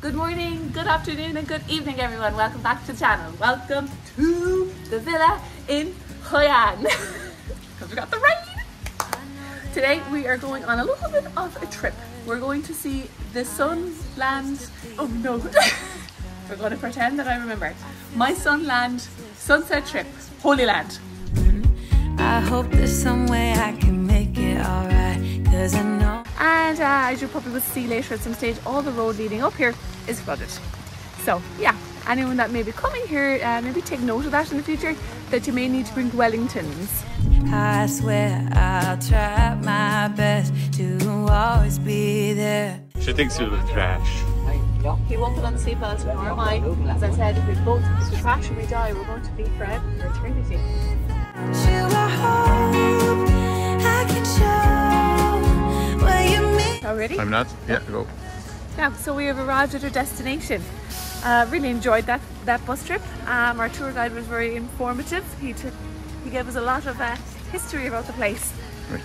Good morning, good afternoon and good evening everyone. Welcome back to the channel. Welcome to the villa in Hội An. Because we got the rain. Today we are going on a little bit of a trip. We're going to see the Sunland, oh no. We're going to pretend that I remember. My Sunland sunset trip, Holy Land. I hope there's some way I can make it alright, cause I know. And as you probably will see later at some stage, all the road leading up here is flooded. So yeah, anyone that may be coming here, maybe take note of that in the future, that you may need to bring Wellingtons. I swear I'll try my best to always be there. She thinks you look trash. He won't put on the seatbelt, nor am I. As I said, if we crash and we die, we're going to be forever for eternity. You I hope I can show where you mean. Are you ready? I'm not. Yeah, go. Yeah, so we have arrived at our destination. Really enjoyed that bus trip. Our tour guide was very informative. He gave us a lot of history about the place. Right.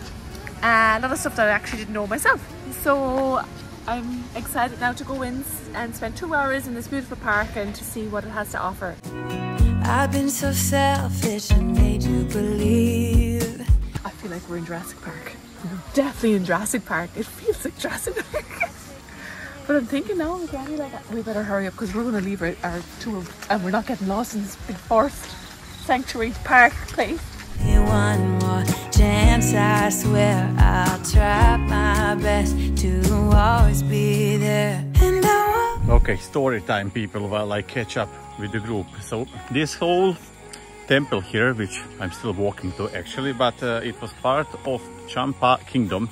A lot of stuff that I actually didn't know myself. So I'm excited now to go in and spend 2 hours in this beautiful park and to see what it has to offer. I've been so selfish and made you believe. I feel like we're in Jurassic Park. We're definitely in Jurassic Park. It feels like Jurassic Park. But I'm thinking now, Granny, like, we better hurry up because we're going to leave our tour and we're not getting lost in this big forest sanctuary park place. One more chance, I swear I'll try my best to always be there. And I will. Okay, story time, people, while I catch up with the group. So this whole temple here, which I'm still walking to actually, but it was part of Champa Kingdom,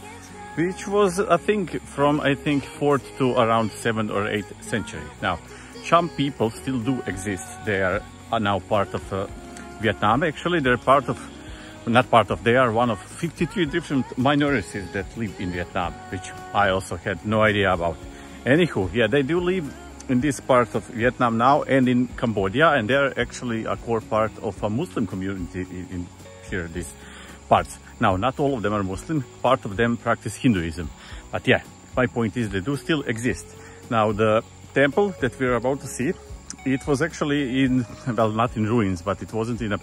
which was I think from 4th to around 7th or 8th century. Now, Cham people still do exist. They are now part of Vietnam. Actually, they're part of, not part of, they are one of 53 different minorities that live in Vietnam, which I also had no idea about. Anywho, yeah, they do live in this part of Vietnam now and in Cambodia, and they're actually a core part of a Muslim community in here, these parts. Now, not all of them are Muslim, part of them practice Hinduism. But yeah, my point is they do still exist. Now, the temple that we're about to see, it was actually in, well, not in ruins, but it wasn't in a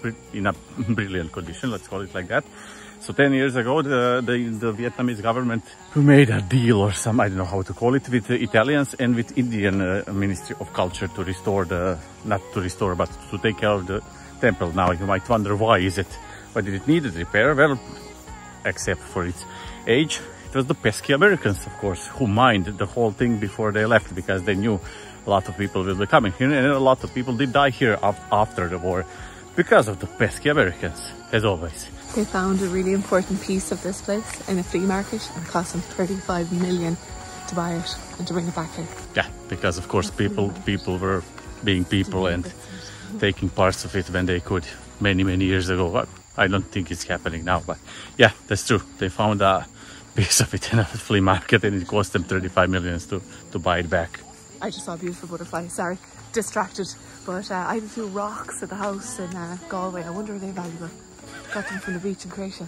brilliant condition, let's call it like that. So 10 years ago, the Vietnamese government made a deal or some, I don't know how to call it, with the Italians and with Indian Ministry of Culture to restore not to restore, but to take care of the temple. Now you might wonder, why did it need a repair? Well, except for its age, it was the pesky Americans, of course, who mined the whole thing before they left, because they knew a lot of people will be coming here, and a lot of people did die here after the war because of the pesky Americans, as always. They found a really important piece of this place in a flea market and it cost them 35 million to buy it and to bring it back here. Yeah, because of course people were being people and taking parts of it when they could many years ago. I don't think it's happening now, but yeah, that's true. They found a piece of it in a flea market and it cost them 35 million to buy it back. I just saw a beautiful butterfly, sorry, distracted. But I have a few rocks at the house in Galway. I wonder are they valuable? Got them from the beach in Croatia.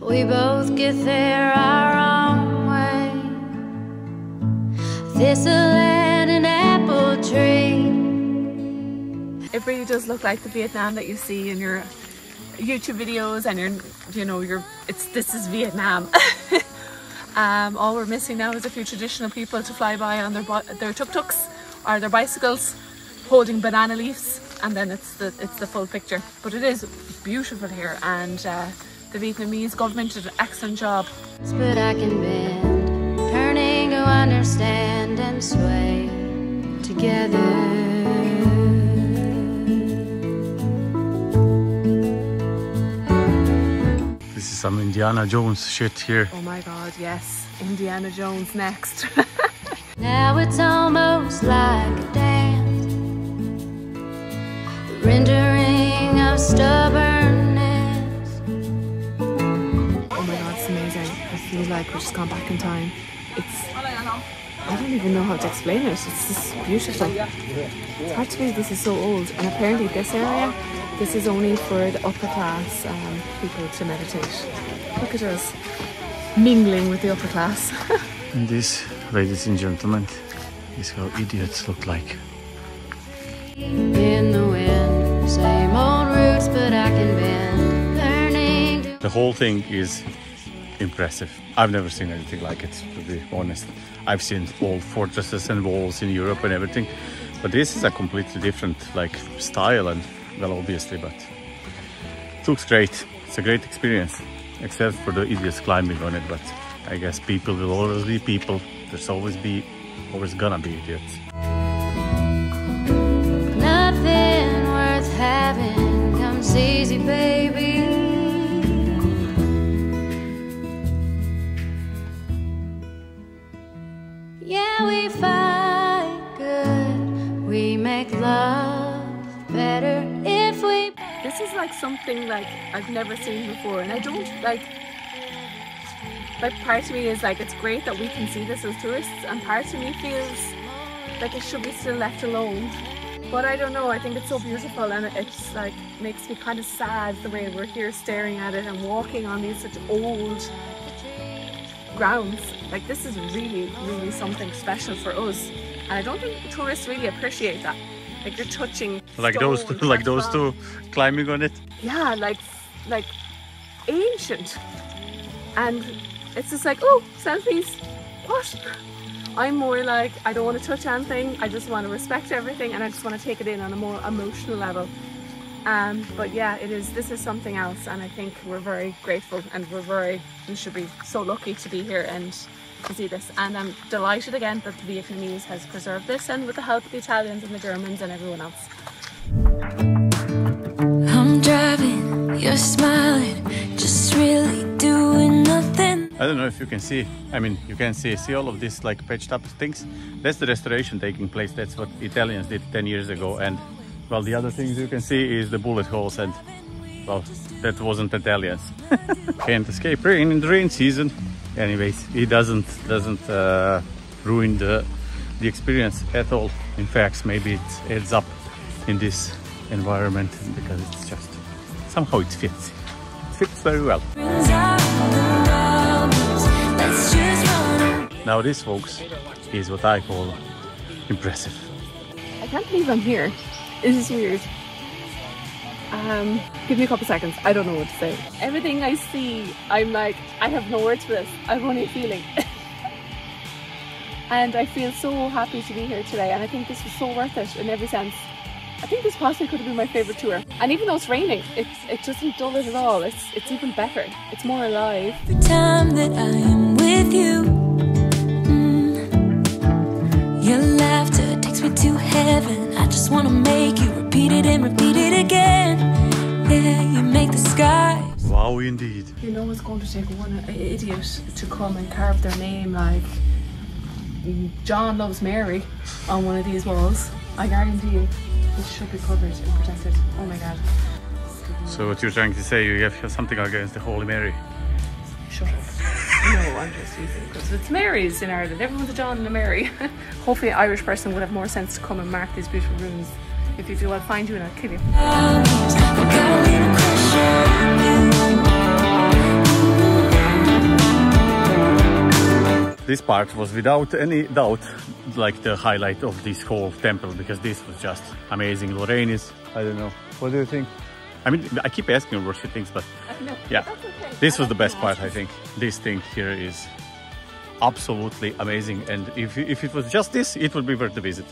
We both get there our own way. Thistle and an apple tree. It really does look like the Vietnam that you see in your YouTube videos and this is Vietnam. All we're missing now is a few traditional people to fly by on their tuk-tuks or their bicycles holding banana leaves, and then it's the full picture. But it is beautiful here, and the Vietnamese government did an excellent job. But I can bend, turning to understand and sway together. This is some Indiana Jones shit here. Oh my god, yes. Indiana Jones next. Now it's almost like a dance, rendering of stubbornness. Oh my god, it's amazing. I feel like we've just gone back in time. I don't even know how to explain it. It's just beautiful. It's hard to believe this is so old. And apparently this area, this is only for the upper class people to meditate. Look at us mingling with the upper class. And this, ladies and gentlemen, This is how idiots look like. In the wind, same old roots, but I can bend. Learning to... The whole thing is impressive. I've never seen anything like it, to be honest. I've seen old fortresses and walls in Europe and everything, but this is a completely different like style, and well, obviously, but it looks great. It's a great experience, except for the idiots climbing on it. But I guess people will always be people. There's always gonna be idiots. Nothing worth having comes easy, baby. Yeah, we fight good. We make love better if we... This is like something like I've never seen before, and I don't like part of me is like, it's great that we can see this as tourists, and part of me feels like it should be still left alone. But I don't know, I think it's so beautiful, and it's like makes me kind of sad the way we're here staring at it and walking on these such old grounds. Like, this is really, really something special for us, and I don't think tourists really appreciate that. Like, you're touching like those two, like those two climbing on it. Yeah, like ancient, and it's just like, oh, selfies. What? I'm more like, I don't want to touch anything. I just want to respect everything, and I just want to take it in on a more emotional level. But yeah, this is something else, and I think we're very grateful, and we should be so lucky to be here and to see this. And I'm delighted again that the Vietnamese has preserved this, and with the help of the Italians and the Germans and everyone else. I'm driving, you're smiling, just really doing nothing. I don't know if you can see, I mean, you can see all of this like patched up things. That's the restoration taking place. That's what Italians did 10 years ago. And well, the other things you can see is the bullet holes, and well, that wasn't Italians. Can't escape rain in the rain season. Anyways, it doesn't ruin the experience at all. In fact, maybe it adds up in this environment, because it's just somehow it fits. It fits very well. Now this, folks, is what I call impressive. I can't believe I'm here. It is weird. Give me a couple seconds. I don't know what to say. Everything I see, I'm like, I have no words for this. I've only a feeling. And I feel so happy to be here today, and I think this was so worth it in every sense. I think this possibly could have been my favourite tour. And even though it's raining, it doesn't dull it at all. It's even better. It's more alive. Every time that I am with you, your laughter takes me to heaven. I just want to make you repeat it and repeat it again. Yeah, you make the sky. Wow, indeed. You know it's going to take one idiot to come and carve their name like John Loves Mary on one of these walls. I guarantee you, this should be covered and protected. Oh my god. So what you're trying to say, you have something against the Holy Mary? Shut up. No, I'm just using it because it's Marys in Ireland. Everyone's a John and a Mary. Hopefully an Irish person would have more sense to come and mark these beautiful ruins. If you do, I'll find you and I'll kill you. This part was without any doubt like the highlight of this whole temple, because this was just amazing. Lorraine is, I don't know, what do you think? I mean, I keep asking her what she thinks, but No, yeah, that's okay. this was the best part, I think. This thing here is absolutely amazing, and if it was just this, it would be worth the visit.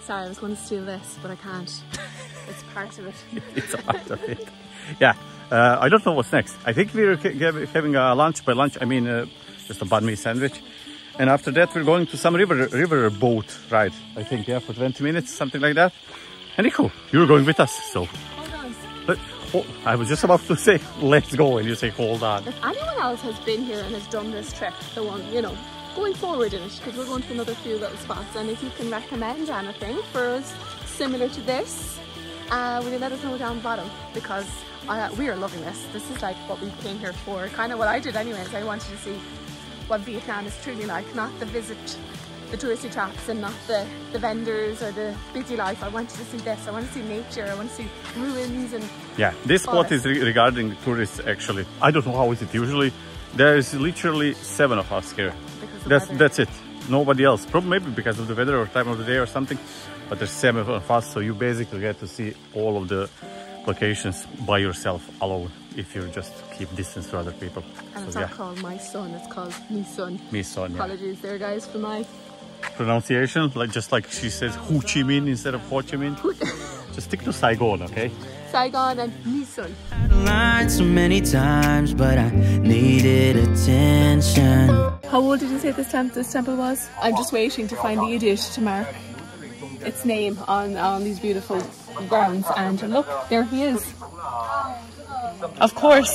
Sorry, I was going to steal this, but I can't. It's part of it. It's a part of it. Yeah, I don't know what's next. I think we're having a lunch. By lunch, I mean just a banh mi sandwich. And after that, we're going to some river boat ride, I think, yeah, for 20 minutes, something like that. Anyhow, you're going with us, so. Hold on. But, oh, I was just about to say, let's go, and you say, hold on. If anyone else has been here and has done this trip, the one, you know, going forward in it, because we're going to another few little spots, and if you can recommend anything for us similar to this, will you let us know down the bottom, because we are loving this. This is like what we came here for, kind of what I did anyways. I wanted to see what Vietnam is truly like, not the touristy traps and not the vendors or the busy life. I wanted to see this. I want to see nature. I want to see ruins and yeah, this spot is regarding the tourists actually. I don't know how is it usually. There is literally 7 of us here. That's it. nobody else. Probably maybe because of the weather or time of the day or something. But there's 7 of us, so you basically get to see all of the locations by yourself, alone, if you just keep distance to other people. And it's so, not called my son, it's called me son. Me son, yeah. Apologies there, guys, for my pronunciation. Just like she says Ho Chi Minh instead of Ho Chi Minh. Just stick to Saigon, okay? Saigon and me son. I lied so many times, but I needed attention. How old did you say this temple was? I'm just waiting to find the idiot to mark its name on these beautiful grounds, and look, there he is. Of course,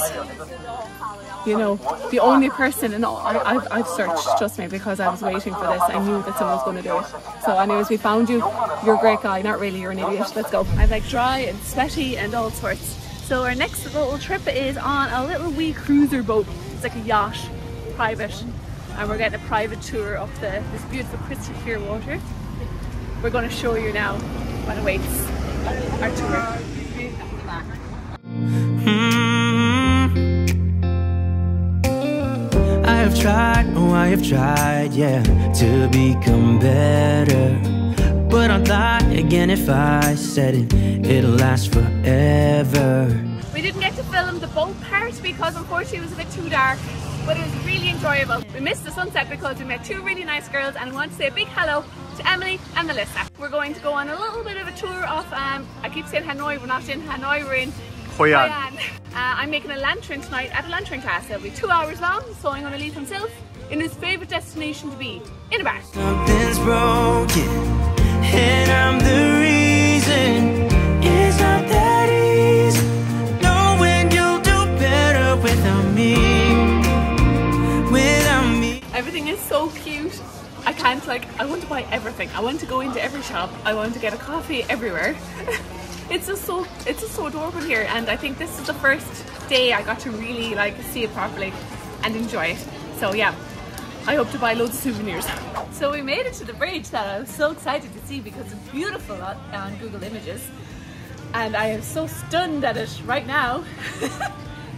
you know, the only person in all, I've searched, trust me, because I was waiting for this. I knew that someone was going to do it. So anyways, we found you. You're a great guy. Not really, you're an idiot. Let's go. I'm like dry and sweaty and all sorts. So our next little trip is on a little wee cruiser boat. It's like a yacht, private, and we're getting a private tour of this beautiful crystal clear water. We're going to show you now what awaits our tour. I have tried, yeah, to become better. But I'd lie again if I said it'll last forever. We didn't get to film the boat part because unfortunately it was a bit too dark, but it was really enjoyable. We missed the sunset because we met 2 really nice girls, and I want to say a big hello to Emily and Melissa. We're going to go on a little bit of a tour of, I keep saying Hanoi, we're not in Hanoi, we're in Hoi An. I'm making a lantern tonight at a lantern class. It'll be 2 hours long, so I'm going to leave himself in his favourite destination to be, in a bar. Something's broken, and I'm the reason. It's not that easy, knowing you'll do better without me. Everything is so cute. I can't, like, I want to buy everything. I want to go into every shop. I want to get a coffee everywhere. It's just so adorable here, and I think this is the first day I got to really like see it properly and enjoy it. So yeah, I hope to buy loads of souvenirs. So we made it to the bridge that I was so excited to see because it's beautiful on Google Images, and I am so stunned at it right now.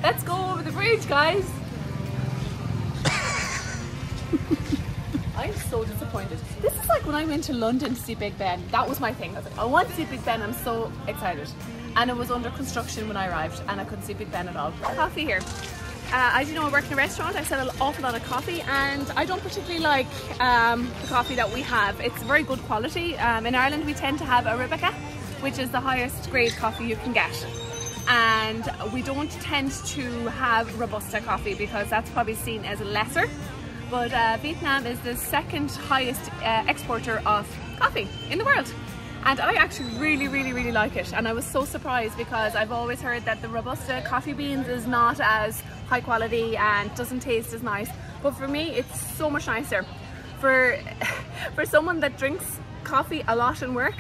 Let's go over the bridge, guys. I'm so disappointed. This is like when I went to London to see Big Ben. That was my thing. I was like, I want to see Big Ben. I'm so excited. And it was under construction when I arrived and I couldn't see Big Ben at all. Coffee here. As you know, I work in a restaurant. I sell an awful lot of coffee, and I don't particularly like the coffee that we have. It's very good quality. In Ireland, we tend to have Arabica, which is the highest grade coffee you can get. And we don't tend to have Robusta coffee because that's probably seen as lesser. But Vietnam is the 2nd highest exporter of coffee in the world. And I actually really like it. And I was so surprised because I've always heard that the Robusta coffee beans is not as high quality and doesn't taste as nice. But for me, it's so much nicer. For someone that drinks coffee a lot in work,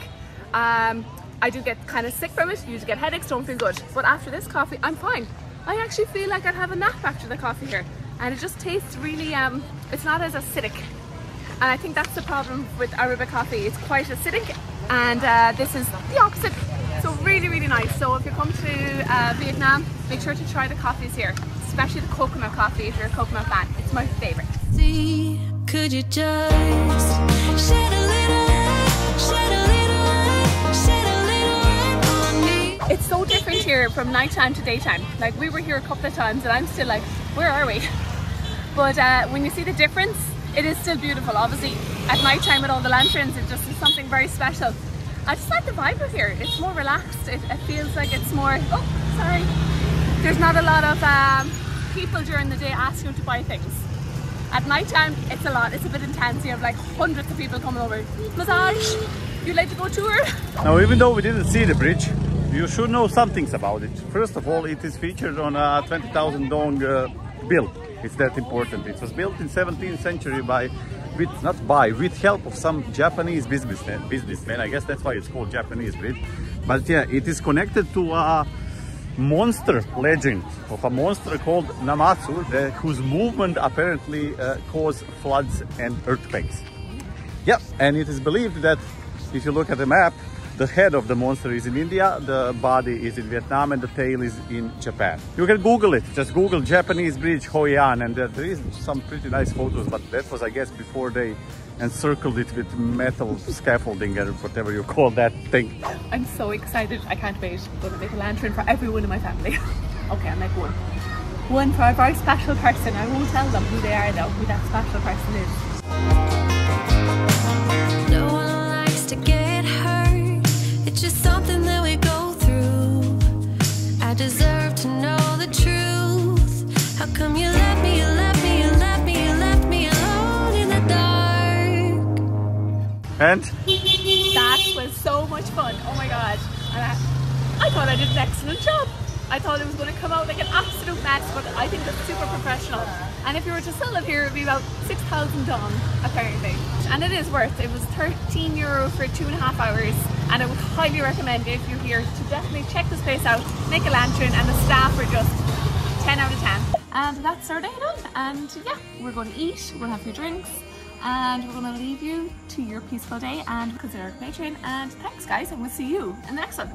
I do get kind of sick from it. You get headaches, don't feel good. But after this coffee, I'm fine. I actually feel like I'd have a nap after the coffee here. And it just tastes really, it's not as acidic. And I think that's the problem with Arabica coffee. It's quite acidic, and this is the opposite. So really nice. So if you come to Vietnam, make sure to try the coffees here, especially the coconut coffee if you're a coconut fan. It's my favorite. See, could you just shed a little light, shed a little light, shed a little light on me? It's so different here from nighttime to daytime. Like, we were here a couple of times and I'm still like, where are we? But when you see the difference, it is still beautiful. Obviously, at night time with all the lanterns, it just is something very special. I just like the vibe of here. It's more relaxed. It feels like it's more, oh, sorry. There's not a lot of people during the day asking you to buy things. At night time, it's a lot. It's a bit intense. You have like hundreds of people coming over. Massage, you'd like to go tour? Now, even though we didn't see the bridge, you should know some things about it. First of all, it is featured on a 20,000 dong bill. It's that important. It was built in 17th century with help of some Japanese businessmen. I guess that's why it's called Japanese bridge. But yeah, it is connected to a monster legend of a monster called Namatsu, whose movement apparently caused floods and earthquakes. Yeah, and it is believed that if you look at the map, The head of the monster is in India, the body is in Vietnam, and the tail is in Japan. You can Google it. Just Google Japanese bridge Hội An, and there is some pretty nice photos, but that was, I guess, before they encircled it with metal scaffolding or whatever you call that thing. I'm so excited. I can't wait. I'm going to make a lantern for everyone in my family. Okay, I'll make one. One for a very special person. I won't tell them who they are though, who that special person is. No one likes to get hurt. It's just something that we go through. I deserve to know the truth. How come you left me, you left me, you left me, you left me alone in the dark? And That was so much fun. Oh my god. I thought I did an excellent job. I thought it was going to come out like an absolute mess, but I think that's super professional. And if you were to sell it here, it would be about 6,000 dong, apparently. And it is worth. It was €13 for 2.5 hours, and I would highly recommend, if you're here, to definitely check this place out, make a lantern, and the staff are just 10 out of 10. And that's our day done. And yeah, we're going to eat, we'll have a few drinks, and we're going to leave you to your peaceful day and consider Patreon. And thanks guys, and we'll see you in the next one.